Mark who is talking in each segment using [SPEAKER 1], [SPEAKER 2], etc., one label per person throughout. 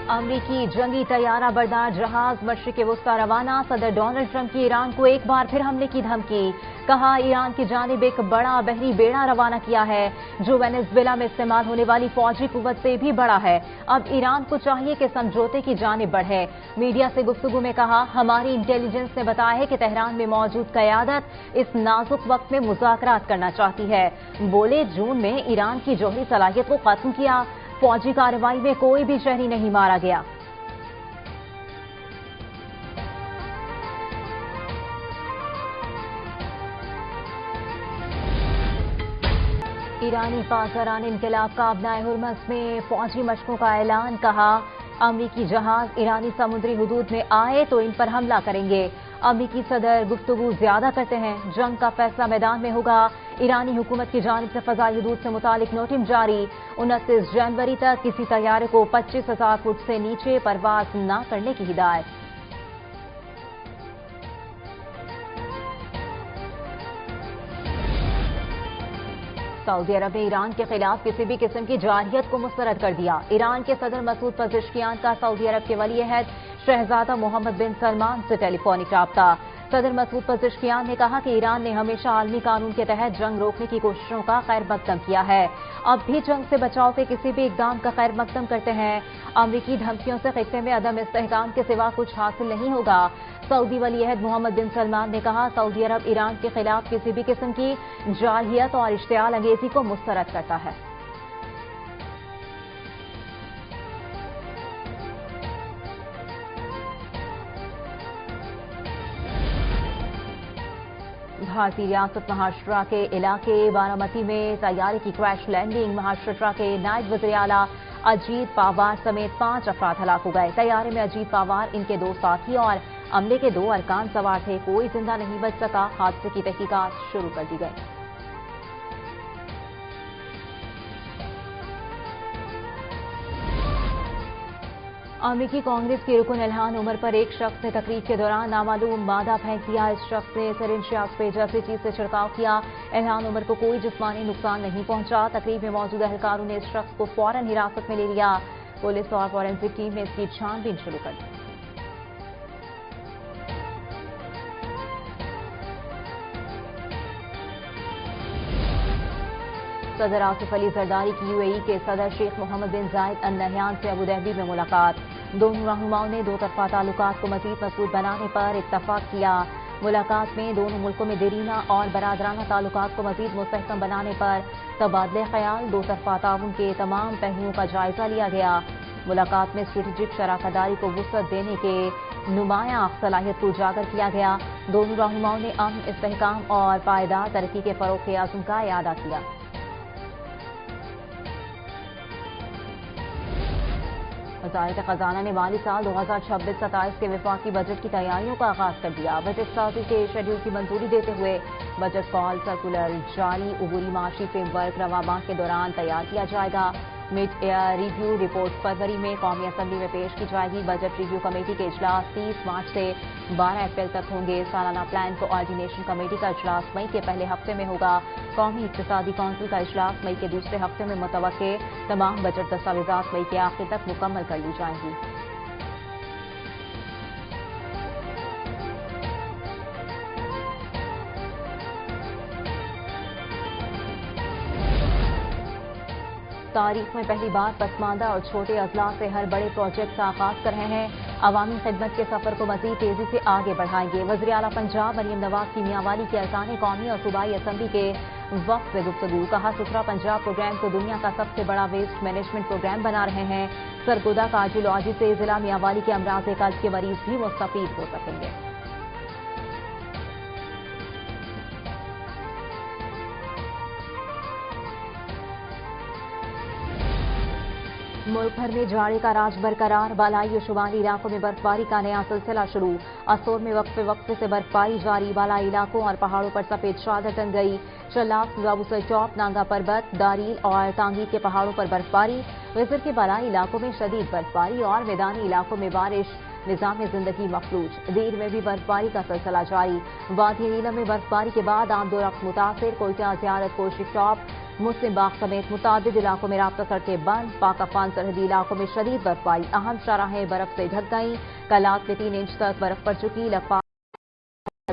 [SPEAKER 1] अमरीकी जंगी तैयारा बरदार जहाज मशरिक वस्ता रवाना। सदर डोनाल्ड ट्रंप की ईरान को एक बार फिर हमले की धमकी। कहा, ईरान की जानिब एक बड़ा बहरी बेड़ा रवाना किया है जो वेनेजुएला में इस्तेमाल होने वाली फौजी कुव्वत से भी बड़ा है। अब ईरान को चाहिए कि समझौते की जानिब बढ़े। मीडिया से गुफ्तगू में कहा, हमारी इंटेलिजेंस ने बताया है कि तेहरान में मौजूद क़यादत इस नाजुक वक्त में मुज़ाकरात करना चाहती है। बोले, जून में ईरान की जौहरी सलाहियत को खत्म किया। फौजी कार्रवाई में कोई भी शहरी नहीं मारा गया। ईरानी पासरान इनकलाब का अबनाए हुर्मस में फौजी मशकों का ऐलान। कहा, अमरीकी जहाज ईरानी समुद्री हुदूद में आए तो इन पर हमला करेंगे। अमरीकी सदर गुफ्तगू ज्यादा करते हैं, जंग का फैसला मैदान में होगा। ईरानी हुकूमत की जानिब से फजाई हुदूद से मुतालिक नोटिस जारी। 29 जनवरी तक किसी तैयारे को 25,000 फुट से नीचे परवाज न करने की हिदायत। सऊदी अरब ने ईरान के खिलाफ किसी भी किस्म की जारहियत को मुस्तरद कर दिया। ईरान के सदर मसूद पज़ेश्कियान का सऊदी अरब के वली अहद शहजादा मोहम्मद बिन सलमान से टेलीफोनिक राब्ता। सदर मसूद पज़ेश्कियान ने कहा कि ईरान ने हमेशा आलमी कानून के तहत जंग रोकने की कोशिशों का खैर मकदम किया है। अब भी जंग से बचाव के किसी भी इकदाम का खैर मकदम करते हैं। अमरीकी धमकियों से खित्ते में अदम इस्तेहकाम के सिवा कुछ हासिल नहीं होगा। सऊदी वली अहद मोहम्मद बिन सलमान ने कहा, सऊदी अरब ईरान के खिलाफ किसी भी किस्म की जारहियत और इश्तियाल अंगेजी को मुस्तरद करता है। भारतीय रियासत महाराष्ट्र के इलाके बारामती में तैयारे की क्रैश लैंडिंग। महाराष्ट्र के नायब वज़ीर आला अजीत पवार समेत 5 अफराद हलाक हो गए। तैयारे में अजीत पवार, इनके 2 साथी और अमले के 2 अरकान सवार थे। कोई जिंदा नहीं बच सका। हादसे की तहकीकात शुरू कर दी गई। अमरीकी कांग्रेस की रुकन इल्हान उमर पर एक शख्स ने तकरीब के दौरान नामालूम मादा फेंक दिया। इस शख्स ने सिरिंज स्प्रे जैसी चीज से छिड़काव किया। इल्हान उमर को कोई जिस्मानी नुकसान नहीं पहुंचा। तकरीब में मौजूद एहलकारों ने इस शख्स को फौरन हिरासत में ले लिया। पुलिस और फॉरेंसिक टीम ने इसकी छानबीन शुरू कर दी। सदर आसिफ अली जरदारी की यूएई के सदर शेख मोहम्मद बिन जायद अल नहयान से अबू धाबी में मुलाकात। दोनों रहनुमाओं ने दो तरफा ताल्लुकात को मजीद मजबूत बनाने पर इत्तफाक किया। मुलाकात में दोनों मुल्कों में देरीना और बरादराना ताल्लुकात को मजीद मुस्तहकम बनाने पर तबादले ख्याल, दो तरफा ताउन के तमाम पहलुओं का जायजा लिया गया। मुलाकात में स्ट्रेटेजिक शराकतदारी को वुसअत देने के नुमायां सलाहियत को उजागर किया गया। दोनों रहनुमाओं ने अमन, इस्तेहकाम और पायदार तरक्की के फरोग के अज़्म का इआदा किया। वज़ारत खजाना ने माली साल 2026-27 के वफाकी बजट की तैयारियों का आगाज कर दिया। बजट साजी के शेड्यूल की मंजूरी देते हुए बजट कॉल सर्कुलर जारी। उबूरी माशी फ्रेमवर्क रवा माह के दौरान तैयार किया जाएगा। मिड ईयर रिव्यू रिपोर्ट फरवरी में कौमी असम्बली में पेश की जाएगी। बजट रिव्यू कमेटी के इजलास 30 मार्च से 12 अप्रैल तक होंगे। सालाना प्लान कोऑर्डिनेशन कमेटी का इजलास मई के पहले हफ्ते में होगा। कौमी इक्तिसादी काउंसिल का इजलास मई के दूसरे हफ्ते में मुतवक्के। तमाम बजट दस्तावेजात मई के आखिर तक मुकम्मल कर ली जाएंगी। तारीख में पहली बार पसमानदा और छोटे अजला से हर बड़े प्रोजेक्ट का आगाज कर रहे हैं। अवामी खिदमत के सफर को मजीद तेजी से आगे बढ़ाएंगे। वज़ीर आला पंजाब मरियम नवाज की मियांवाली के अरकान कौमी और सूबाई असम्बली के वक्त से गुफ्तगू। कहा, सुथरा पंजाब प्रोग्राम को दुनिया का सबसे बड़ा वेस्ट मैनेजमेंट प्रोग्राम बना रहे हैं। सरगोदा कार्डियोलॉजी से जिला मियांवाली के अमराज कल्ब के मरीज भी मुस्तफीद हो सकेंगे। मुल्क भर में जाड़े का राज बरकरार। बालाई और शुमाली इलाकों में बर्फबारी का नया सिलसिला शुरू। असोर में वक्फे वक्फे से बर्फबारी जारी। बालाई इलाकों और पहाड़ों पर सफेद चादर तन गई। चलाफ, बाबूसर चौप, नांगा पर्वत, दारील और तांगी के पहाड़ों पर बर्फबारी। विजर के बालाई इलाकों में शदीद बर्फबारी और मैदानी इलाकों में बारिश। निजाम जिंदगी मफलूज। दीर में भी बर्फबारी का सिलसिला जारी। वादी नीलम में बर्फबारी के बाद आमदोरफ्त मुतासिर। कोयटा, जियारत, कोशिक टॉप, मुस्लिम बाग समेत मुतादिद इलाकों में राब्ता सड़कें बंद। पाक अफगान सरहदी इलाकों में शदीद बर्फबारी, अहम शाहराहें बर्फ से ढक गईं। कलात में 3 इंच तक बर्फ पड़ चुकी। लखपत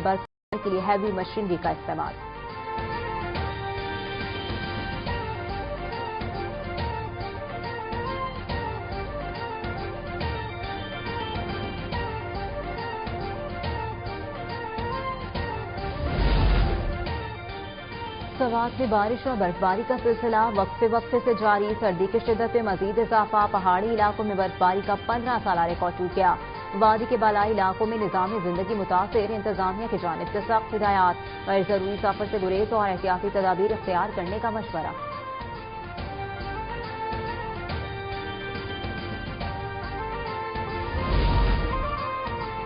[SPEAKER 1] बर्फ के लिए हैवी मशीनरी का इस्तेमाल। सवात में बारिश और बर्फबारी का सिलसिला वक्फे वक्फे से जारी। सर्दी की शिद्दत में मजीद इजाफा। पहाड़ी इलाकों में बर्फबारी का 15 साला रिकॉर्ड टूट गया। वादी के बालाई इलाकों में निजाम जिंदगी मुतासिर। इंतजामिया की जानिब से सख्त हिदायत। गैर जरूरी सफर से गुरेज और एहतियाती तदाबीर इख्तियार करने का मशवरा।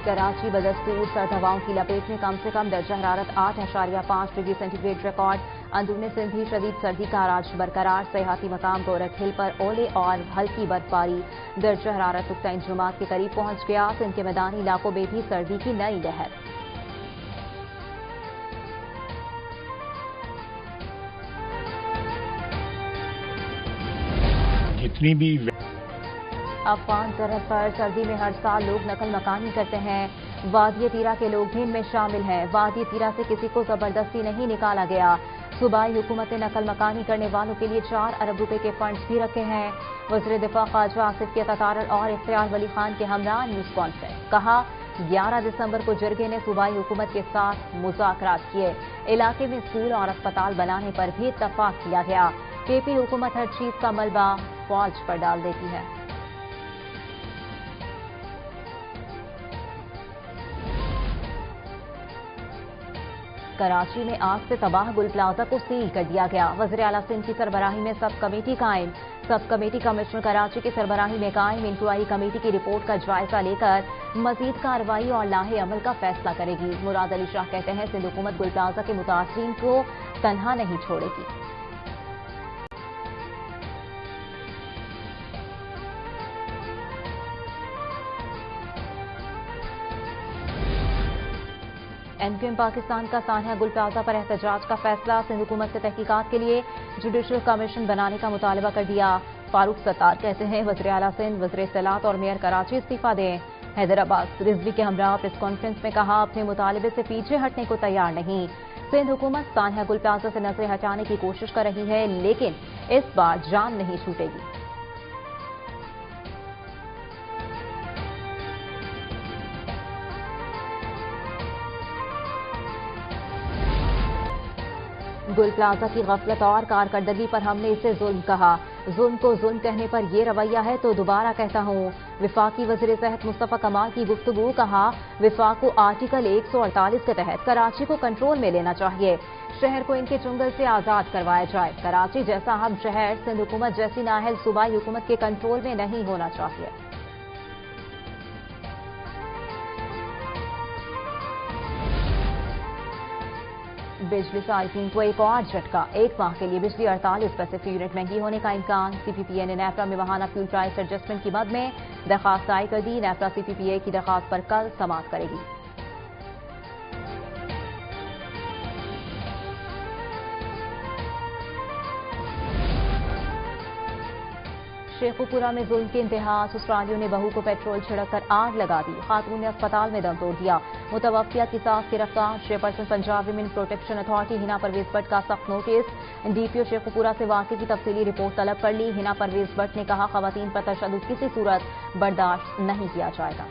[SPEAKER 1] कराची बदस्तूर सर्द हवाओं की लपेट में कम से कम दर्जा हरारत 8.5 डिग्री सेंटीग्रेड रिकॉर्ड। अंदरूनी सिंध भी शदीद सर्दी का राज बरकरार। सयाहती मकाम गोरख हिल पर ओले और हल्की बर्फबारी। दर्जा हरारत नुक्ता इंजुमात के करीब पहुंच गया। सिंध के मैदानी इलाकों में भी सर्दी की नई लहर।
[SPEAKER 2] जितनी भी
[SPEAKER 1] अफगान सरहद पर सर्दी में हर साल लोग नकल मकानी करते हैं। वादी तीरा के लोग भी इनमें शामिल हैं। वादी तीरा से किसी को जबरदस्ती नहीं निकाला गया। सूबाई हुकूमत ने नकल मकानी करने वालों के लिए 4 अरब रुपए के फंड्स भी रखे हैं। वज़ीर दिफा ख्वाजा आसिफ के ततारर और इख्तियार वली खान के हमरा न्यूज कॉन्फ्रेंस। कहा 11 दिसंबर को जिरगे ने सूबाई हुकूमत के साथ मुज़ाकरात किए। इलाके में स्कूल और अस्पताल बनाने पर भी इत्तफाक किया गया। केपी हुकूमत हर चीज का मलबा फौज पर डाल देती है। कराची में आग से तबाह गुल प्लाजा को सील कर दिया गया। वज़ीर आला सिंध की सरबराही में सब कमेटी कायम। सब कमेटी कमिश्नर कराची की सरबराही में कायम इंक्वायरी कमेटी की रिपोर्ट का जायजा लेकर मजीद कार्रवाई और लाहे अमल का फैसला करेगी। मुराद अली शाह कहते हैं सिंध हुकूमत गुल प्लाजा के मुतासरीन को तन्हा नहीं छोड़ेगी। एमक्यूएम पाकिस्तान का सानिया गुल प्लाजा पर एहतजाज का फैसला। सिंध हुकूमत से तहकीकात के लिए जुडिशल कमीशन बनाने का मुतालबा कर दिया। फारूक सत्तार कहते हैं वज़ीर आला सिंध, वज़ीर इत्तलात और मेयर कराची इस्तीफा दें। हैदराबाद रिजवी के हमरा प्रेस कॉन्फ्रेंस में कहा अपने मुतालबे से पीछे हटने को तैयार नहीं। सिंध हुकूमत सानिया गुल प्लाजा से नजरें हटाने की कोशिश कर रही है, लेकिन इस बार जान नहीं छूटेगी। गुल प्लाजा की गफलत और कारकर्दगी पर हमने इसे जुल्म कहा। जुल्म को जुल्म कहने पर यह रवैया है तो दोबारा कहता हूँ। विफाकी वज़ीर सेहत मुस्तफा कमाल की गुफ्तगू। कहा विफाक को आर्टिकल 148 के तहत कराची को कंट्रोल में लेना चाहिए। शहर को इनके चुंगल से आजाद करवाया जाए। कराची जैसा हम शहर सिंध हुकूमत जैसी नाअहल सूबाई हुकूमत के कंट्रोल में नहीं होना चाहिए। बिजली साइकिंग को एक और झटका। एक माह के लिए बिजली 48 पैसे फी यूनिट महंगी होने का इम्कान। सीपीपीए ने नेफ्रा में माहाना फ्यूल प्राइस एडजस्टमेंट की मद में दरखास्त दायर कर दी। नेफ्रा सीपीपीए की दरखास्त पर कल समाअत करेगी। शेखुपुरा में जुल्म की इंतहा। ससुरालियों ने बहू को पेट्रोल छिड़क कर आग लगा दी। खातून ने अस्पताल में दम तोड़ दिया। मुतवफ़िया की सास गिरफ्तार। Chairperson Punjab women protection authority Hina Parvez Bhatt का सख्त नोटिस। डीपीओ शेखुपुरा से वाक़े की तफसीली रिपोर्ट तलब कर ली। हिना परवेज भट्ट ने कहा खवातीन पर तशद्दुद किसी सूरत बर्दाश्त नहीं किया जाएगा।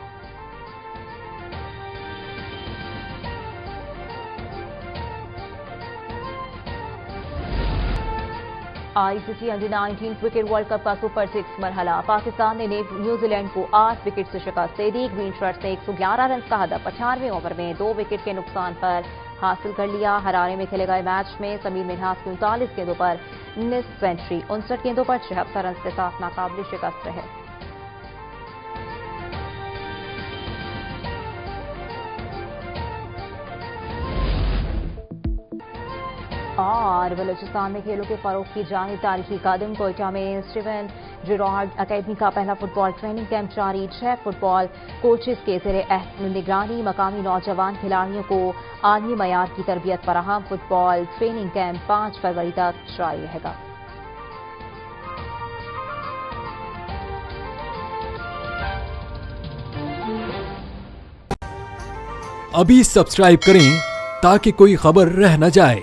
[SPEAKER 1] ICC under-19 cricket world cup का सुपर 6 मरहला। पाकिस्तान ने न्यूजीलैंड को 8 विकेट से शिकस्त दे दी। ग्रीन शर्ट्स ने 111 रन का हदफ 98वें ओवर में 2 विकेट के नुकसान पर हासिल कर लिया। हरारे में खेले गए मैच में समीर मिन्हास की 39 गेंदों पर निस्फ सेंचुरी, 59 गेंदों पर 76 रन के साथ नाकाबिल शिकस्त रहे। और बलूचिस्तान में खेलों के फरोग की जानिब तारीखी कदम। कोयटा में स्टीवन جیراڈ اکیڈمی کا پہلا فٹ بال ٹریننگ کیمپ جاری 6 فٹ بال کوچز کے زیر نگرانی مقامی نوجوان کھلاڑیوں کو عالمی معیار کی تربیت فراہم فٹ بال ٹریننگ کیمپ 5 فروری تک جاری رہے گا
[SPEAKER 2] ابھی سبسکرائب کریں تاکہ کوئی خبر رہ نہ جائے